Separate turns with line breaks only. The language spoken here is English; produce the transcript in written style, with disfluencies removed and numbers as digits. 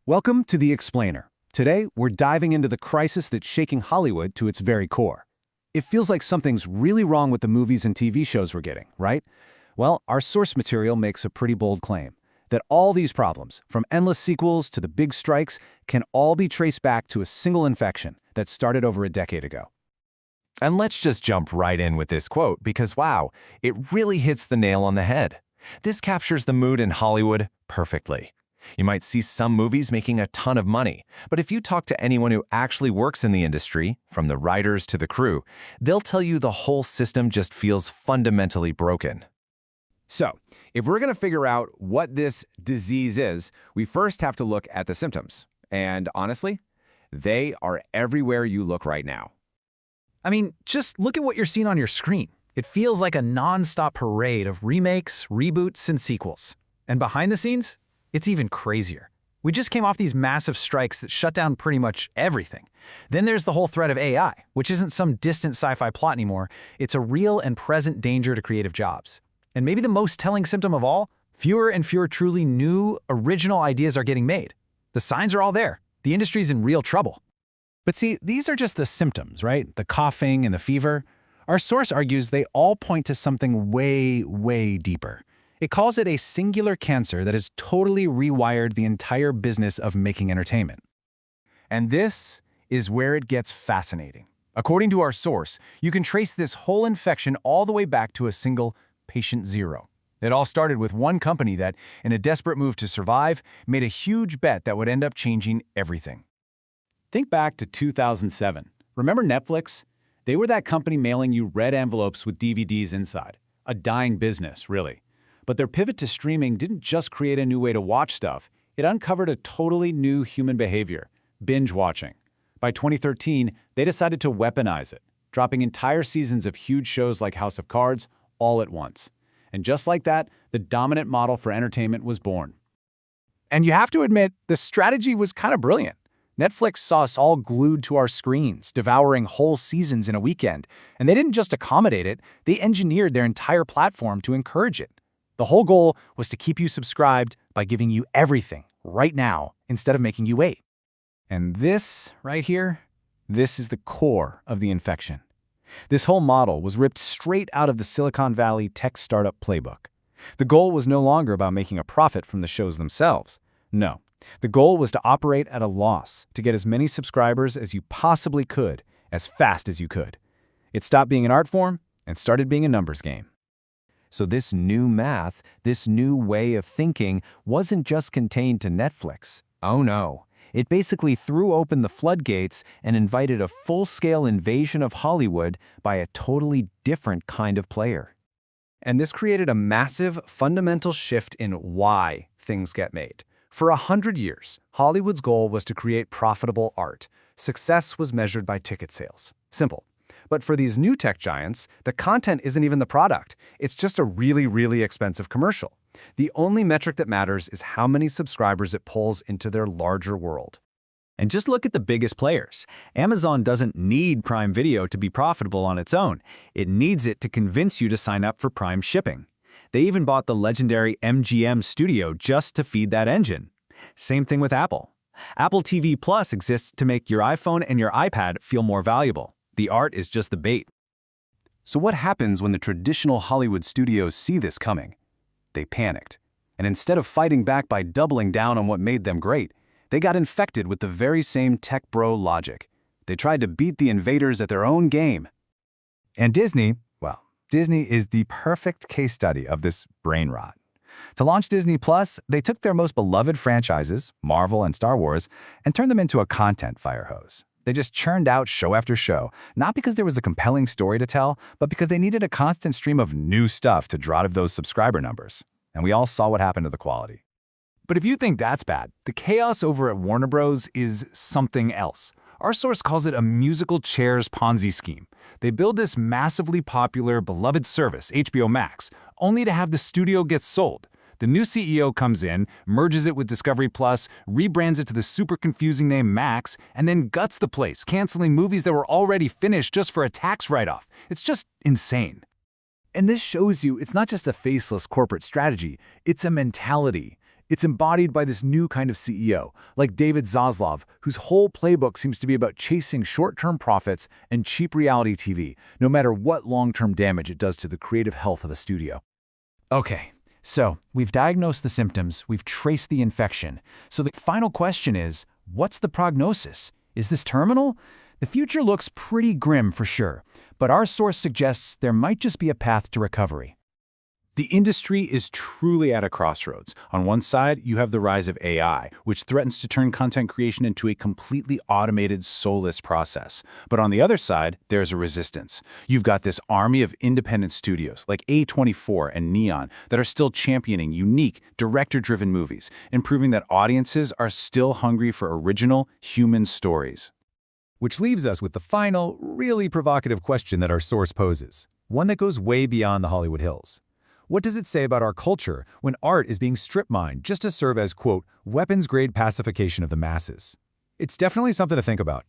Welcome to The Explainer. Today, we're diving into the crisis that's shaking Hollywood to its very core. It feels like something's really wrong with the movies and TV shows we're getting, right? Well, our source material makes a pretty bold claim that all these problems, from endless sequels to the big strikes, can all be traced back to a single infection that started over a decade ago.
And let's just jump right in with this quote because, wow, it really hits the nail on the head. This captures the mood in Hollywood perfectly. You might see some movies making a ton of money, but if you talk to anyone who actually works in the industry, from the writers to the crew, they'll tell you the whole system just feels fundamentally broken.
So, if we're going to figure out what this disease is, we first have to look at the symptoms. And honestly, they are everywhere you look right now.
I mean, just look at what you're seeing on your screen. It feels like a non-stop parade of remakes, reboots, and sequels. And behind the scenes, it's even crazier. We just came off these massive strikes that shut down pretty much everything. Then there's the whole threat of AI, which isn't some distant sci-fi plot anymore. It's a real and present danger to creative jobs. And maybe the most telling symptom of all, fewer and fewer truly new, original ideas are getting made. The signs are all there. The industry's in real trouble.
But see, these are just the symptoms, right? The coughing and the fever. Our source argues they all point to something way, way deeper. It calls it a singular cancer that has totally rewired the entire business of making entertainment. And this is where it gets fascinating. According to our source, you can trace this whole infection all the way back to a single patient zero. It all started with one company that, in a desperate move to survive, made a huge bet that would end up changing everything. Think back to 2007. Remember Netflix? They were that company mailing you red envelopes with DVDs inside. A dying business, really. But their pivot to streaming didn't just create a new way to watch stuff. It uncovered a totally new human behavior, binge watching. By 2013, they decided to weaponize it, dropping entire seasons of huge shows like House of Cards all at once. And just like that, the dominant model for entertainment was born. And you have to admit, the strategy was kind of brilliant. Netflix saw us all glued to our screens, devouring whole seasons in a weekend. And they didn't just accommodate it, they engineered their entire platform to encourage it. The whole goal was to keep you subscribed by giving you everything right now instead of making you wait. And this right here, this is the core of the infection. This whole model was ripped straight out of the Silicon Valley tech startup playbook. The goal was no longer about making a profit from the shows themselves. No, the goal was to operate at a loss, to get as many subscribers as you possibly could, as fast as you could. It stopped being an art form and started being a numbers game.
So this new math, this new way of thinking, wasn't just contained to Netflix. Oh no. It basically threw open the floodgates and invited a full-scale invasion of Hollywood by a totally different kind of player.
And this created a massive, fundamental shift in why things get made. For 100 years, Hollywood's goal was to create profitable art. Success was measured by ticket sales. Simple. But for these new tech giants, the content isn't even the product. It's just a really, really expensive commercial. The only metric that matters is how many subscribers it pulls into their larger world. And just look at the biggest players. Amazon doesn't need Prime Video to be profitable on its own. It needs it to convince you to sign up for Prime shipping. They even bought the legendary MGM studio just to feed that engine. Same thing with Apple. Apple TV Plus exists to make your iPhone and your iPad feel more valuable. The art is just the bait. So what happens when the traditional Hollywood studios see this coming? They panicked. And instead of fighting back by doubling down on what made them great, they got infected with the very same tech bro logic. They tried to beat the invaders at their own game. And Disney, well, Disney is the perfect case study of this brain rot. To launch Disney Plus, they took their most beloved franchises, Marvel and Star Wars, and turned them into a content fire hose. They just churned out show after show, not because there was a compelling story to tell, but because they needed a constant stream of new stuff to drive those subscriber numbers. And we all saw what happened to the quality. But if you think that's bad, the chaos over at Warner Bros. Is something else. Our source calls it a musical chairs Ponzi scheme. They build this massively popular, beloved service, HBO Max, only to have the studio get sold. The new CEO comes in, merges it with Discovery Plus, rebrands it to the super confusing name Max, and then guts the place, canceling movies that were already finished just for a tax write-off. It's just insane. And this shows you it's not just a faceless corporate strategy, it's a mentality. It's embodied by this new kind of CEO, like David Zaslav, whose whole playbook seems to be about chasing short-term profits and cheap reality TV, no matter what long-term damage it does to the creative health of a studio.
Okay, so we've diagnosed the symptoms, we've traced the infection. So the final question is, what's the prognosis? Is this terminal? The future looks pretty grim for sure, but our source suggests there might just be a path to recovery.
The industry is truly at a crossroads. On one side, you have the rise of AI, which threatens to turn content creation into a completely automated, soulless process. But on the other side, there's a resistance. You've got this army of independent studios like A24 and Neon that are still championing unique, director-driven movies and proving that audiences are still hungry for original, human stories. Which leaves us with the final, really provocative question that our source poses, one that goes way beyond the Hollywood Hills. What does it say about our culture when art is being strip-mined just to serve as, quote, weapons-grade pacification of the masses? It's definitely something to think about.